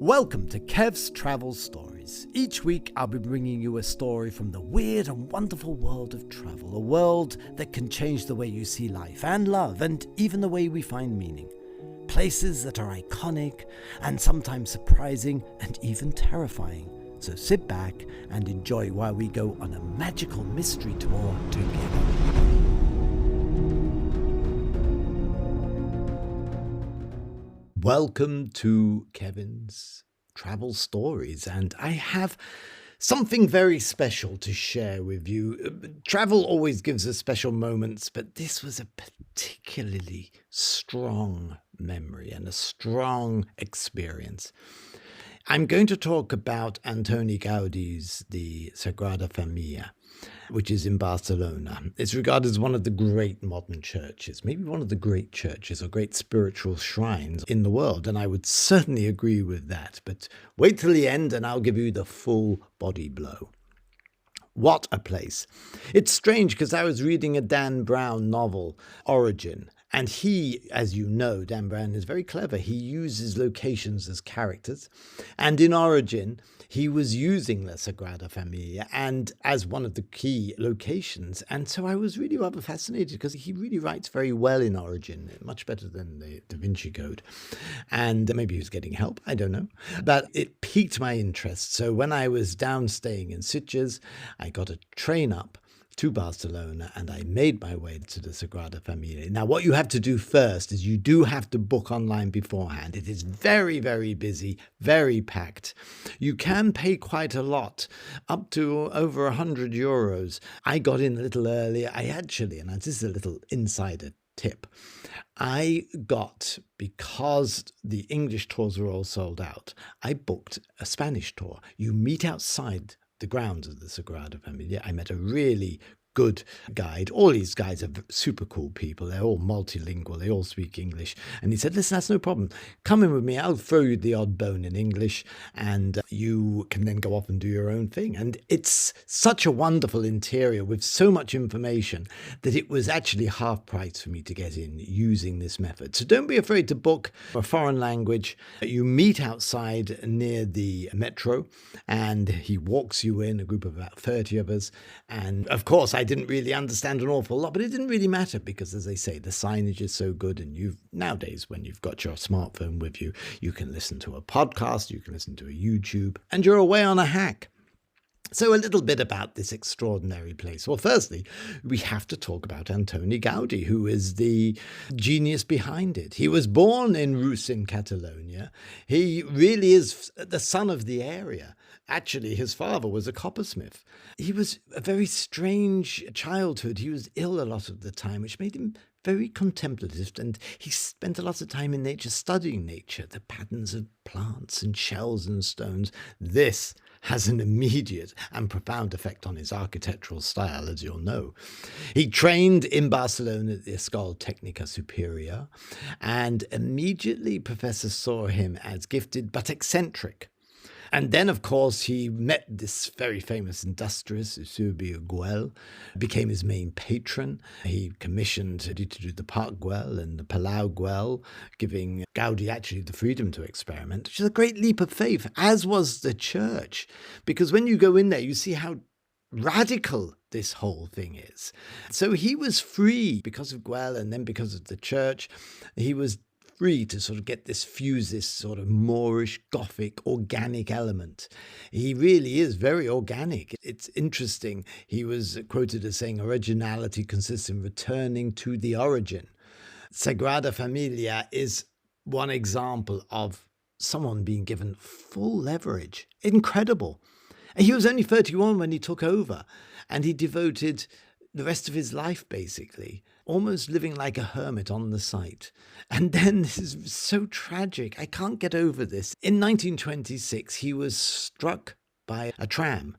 Welcome to Kev's Travel Stories. Each week I'll be bringing you a story from the weird and wonderful world of travel, a world that can change the way you see life and love and even the way we find meaning. Places that are iconic and sometimes surprising and even terrifying. So sit back and enjoy while we go on a magical mystery tour together. Welcome to Kevin's Travel Stories, and I have something very special to share with you. Travel always gives us special moments, but this was a particularly strong memory and a strong experience. I'm going to talk about Antoni Gaudí's the Sagrada Família, which is in Barcelona. It's regarded as one of the great modern churches, maybe one of the great churches or great spiritual shrines in the world, and I would certainly agree with that. But wait till the end and I'll give you the full body blow. What a place. It's strange because I was reading a Dan Brown novel, Origin, and he, as you know, Dan Brown is very clever. He uses locations as characters. And in Origin, he was using the Sagrada Família and as one of the key locations. And so I was really rather fascinated because he really writes very well in Origin, much better than the Da Vinci Code. And maybe he was getting help, I don't know. But it piqued my interest. So when I was down staying in Sitges, I got a train up to Barcelona and I made my way to the Sagrada Família. Now, what you have to do first is you do have to book online beforehand. It is very, very busy, very packed. You can pay quite a lot, up to over €100. I got in a little earlier. And this is a little insider tip, I got, because the English tours were all sold out, I booked a Spanish tour. You meet outside the grounds of the Sagrada Família. I met a really good guide. All these guys are super cool people. They're all multilingual. They all speak English. And he said, listen, that's no problem. Come in with me. I'll throw you the odd bone in English and you can then go off and do your own thing. And it's such a wonderful interior with so much information that it was actually half price for me to get in using this method. So don't be afraid to book a foreign language. You meet outside near the metro and he walks you in, a group of about 30 of us. And of course, I didn't really understand an awful lot, but it didn't really matter because, as they say, the signage is so good. And nowadays, when you've got your smartphone with you, you can listen to a podcast, you can listen to a YouTube, and you're away on a hack. So a little bit about this extraordinary place. Well, firstly, we have to talk about Antoni Gaudí, who is the genius behind it. He was born in Reus in Catalonia. He really is the son of the area. Actually, his father was a coppersmith. He was a very strange childhood. He was ill a lot of the time, which made him very contemplative, and he spent a lot of time in nature, studying nature, the patterns of plants and shells and stones. This has an immediate and profound effect on his architectural style, as you'll know. He trained in Barcelona at the Escola Técnica Superior, and immediately professors saw him as gifted but eccentric. And then, of course, he met this very famous industrialist, Eusebio Güell, became his main patron. He commissioned to do the Park Güell and the Palau Güell, giving Gaudí actually the freedom to experiment, which is a great leap of faith, as was the church. Because when you go in there, you see how radical this whole thing is. So he was free because of Güell and then because of the church. He was free to sort of fuse this sort of Moorish, Gothic, organic element. He really is very organic. It's interesting. He was quoted as saying, originality consists in returning to the origin. Sagrada Família is one example of someone being given full leverage. Incredible. And he was only 31 when he took over, and he devoted the rest of his life, basically, almost living like a hermit on the site. And then this is so tragic. I can't get over this. In 1926, he was struck by a tram.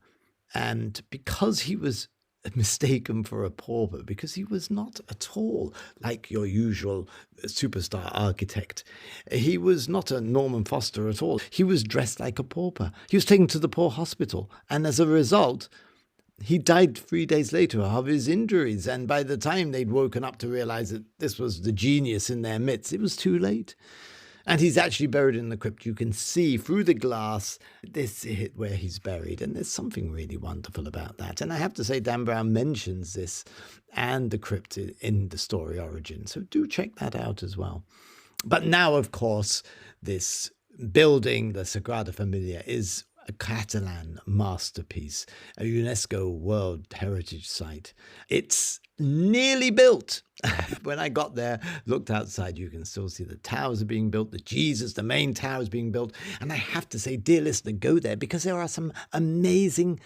And because he was mistaken for a pauper, because he was not at all like your usual superstar architect. He was not a Norman Foster at all. He was dressed like a pauper. He was taken to the poor hospital. And as a result, he died 3 days later of his injuries, and by the time they'd woken up to realize that this was the genius in their midst, it was too late. And he's actually buried in the crypt. You can see through the glass where he's buried. And there's something really wonderful about that. And I have to say, Dan Brown mentions this and the crypt in the story Origin. So do check that out as well. But now, of course, this building, the Sagrada Familia, is a Catalan masterpiece, a UNESCO World Heritage Site. It's nearly built. When I got there, looked outside, you can still see the towers are being built, the main tower is being built. And I have to say, dear listener, go there because there are some amazing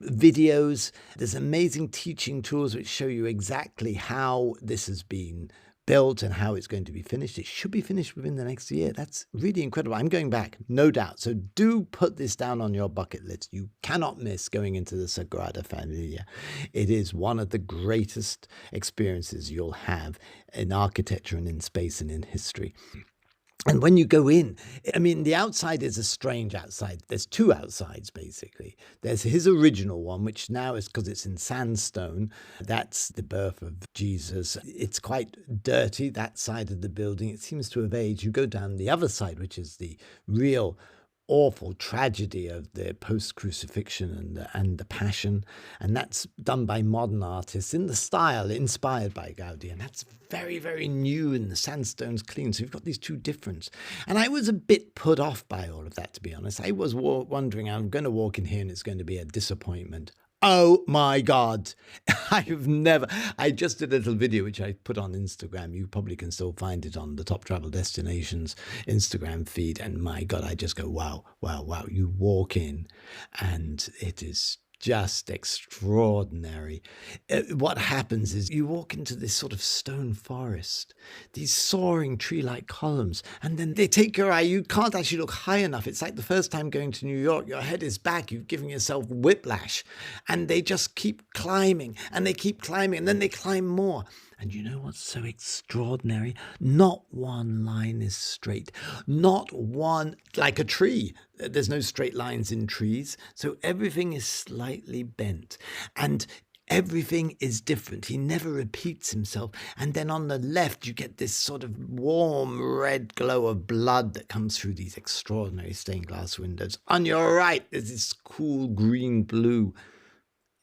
videos. There's amazing teaching tools which show you exactly how this has been built and how it's going to be finished. It should be finished within the next year. That's really incredible. I'm going back, no doubt. So do put this down on your bucket list. You cannot miss going into the Sagrada Familia. It is one of the greatest experiences you'll have in architecture and in space and in history. And when you go in, I mean, the outside is a strange outside. There's two outsides, basically. There's his original one, which now is, because it's in sandstone, that's the birth of Jesus. It's quite dirty, that side of the building. It seems to have aged. You go down the other side, which is the real awful tragedy of the post-crucifixion and the passion, and that's done by modern artists in the style inspired by Gaudi, and that's very, very new, and the sandstone's clean, so you've got these two difference. And I was a bit put off by all of that, to be honest. I was wondering, I'm going to walk in here and it's going to be a disappointment. Oh my God. I just did a little video which I put on Instagram. You probably can still find it on the Top Travel Destinations Instagram feed. And my God, I just go, wow, wow, wow. You walk in and it is just extraordinary. What happens is you walk into this sort of stone forest, these soaring tree-like columns, and then they take your eye. You can't actually look high enough. It's like the first time going to New York, your head is back, you've given yourself whiplash, and they just keep climbing, and they keep climbing, and then they climb more. And you know what's so extraordinary? Not one line is straight. Not one, like a tree. There's no straight lines in trees. So everything is slightly bent. And everything is different. He never repeats himself. And then on the left, you get this sort of warm red glow of blood that comes through these extraordinary stained glass windows. On your right, there's this cool green blue.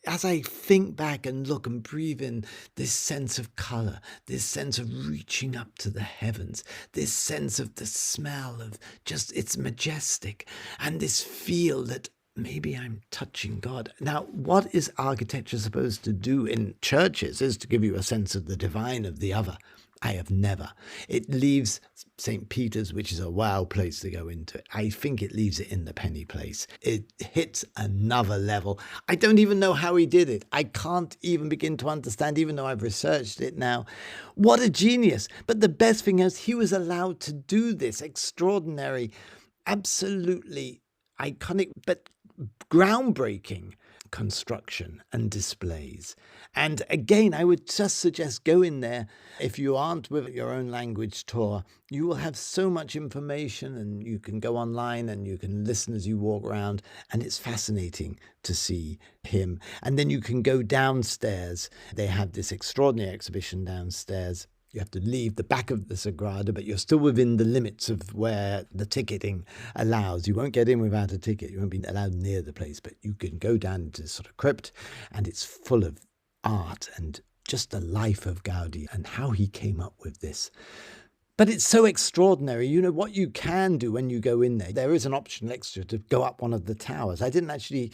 As I think back and look and breathe in this sense of color, this sense of reaching up to the heavens, this sense of the smell of just, it's majestic, and this feel that maybe I'm touching God. Now, what is architecture supposed to do in churches is to give you a sense of the divine of the other. I have never. It leaves St. Peter's, which is a wow place to go into. I think it leaves it in the penny place. It hits another level. I don't even know how he did it. I can't even begin to understand, even though I've researched it now. What a genius. But the best thing is he was allowed to do this extraordinary, absolutely iconic, but groundbreaking construction and displays. And again, I would just suggest go in there. If you aren't with your own language tour, you will have so much information, and you can go online and you can listen as you walk around, and it's fascinating to see him. And then you can go downstairs. They have this extraordinary exhibition downstairs. You have to leave the back of the Sagrada, but you're still within the limits of where the ticketing allows. You won't get in without a ticket. You won't be allowed near the place, but you can go down into this sort of crypt, and it's full of art and just the life of Gaudi and how he came up with this. But it's so extraordinary. You know what you can do when you go in there. There is an optional extra to go up one of the towers. I didn't actually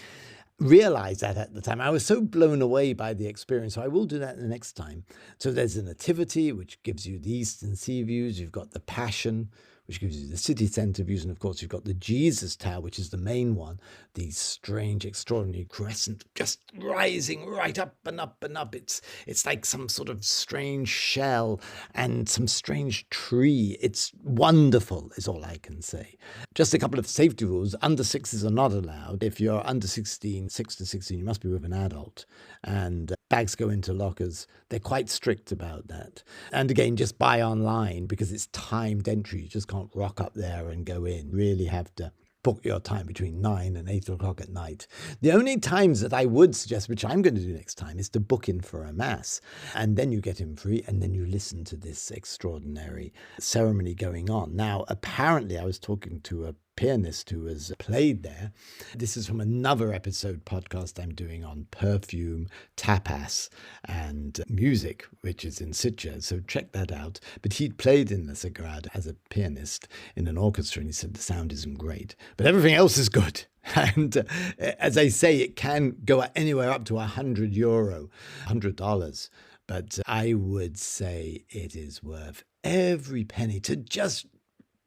realize that at the time. I was so blown away by the experience, so I will do that the next time. So there's a nativity, which gives you the eastern sea views. You've got the Passion, which gives you the city centre views, and of course you've got the Jesus Tower, which is the main one, these strange, extraordinary crescent just rising right up and up and up. It's like some sort of strange shell and some strange tree. It's wonderful is all I can say. Just a couple of safety rules. Under 6s are not allowed. If you're under 16, 6 to 16, you must be with an adult, and bags go into lockers. They're quite strict about that. And again, just buy online because it's timed entry. You just can't rock up there and go in. Really have to book your time between 9 and 8 o'clock at night. The only times that I would suggest, which I'm going to do next time, is to book in for a mass. And then you get in free, and then you listen to this extraordinary ceremony going on. Now, apparently, I was talking to a pianist who has played there. This is from another episode podcast I'm doing on perfume, tapas, and music, which is in Sitges. So check that out. But he'd played in the Sagrada as a pianist in an orchestra, and he said the sound isn't great, but everything else is good. And as I say, it can go anywhere up to €100, $100. But I would say it is worth every penny to just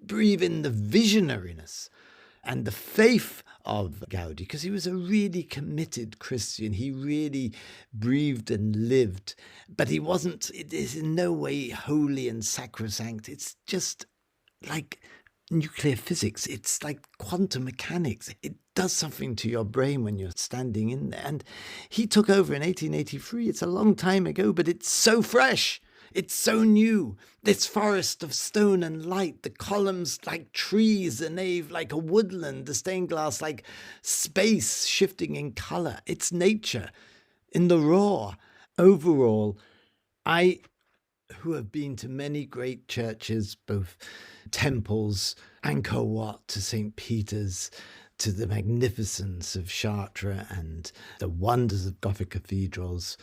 breathe in the visionariness and the faith of Gaudi, because he was a really committed Christian. He really breathed and lived, but he wasn't, it is in no way holy and sacrosanct. It's just like nuclear physics. It's like quantum mechanics. It does something to your brain when you're standing in there. And he took over in 1883. It's a long time ago, but it's so fresh. It's so new. This forest of stone and light, the columns like trees, the nave like a woodland, the stained glass like space shifting in color. It's nature in the raw. Overall, I, who have been to many great churches, both temples, Angkor Wat to St. Peter's, to the magnificence of Chartres and the wonders of Gothic cathedrals,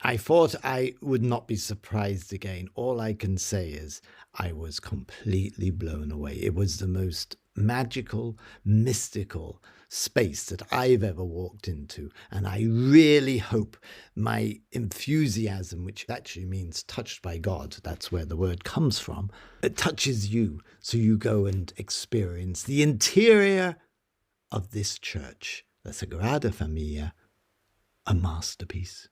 I thought I would not be surprised again. All I can say is I was completely blown away. It was the most magical, mystical space that I've ever walked into. And I really hope my enthusiasm, which actually means touched by God, that's where the word comes from, it touches you. So you go and experience the interior of this church, the Sagrada Familia, a masterpiece.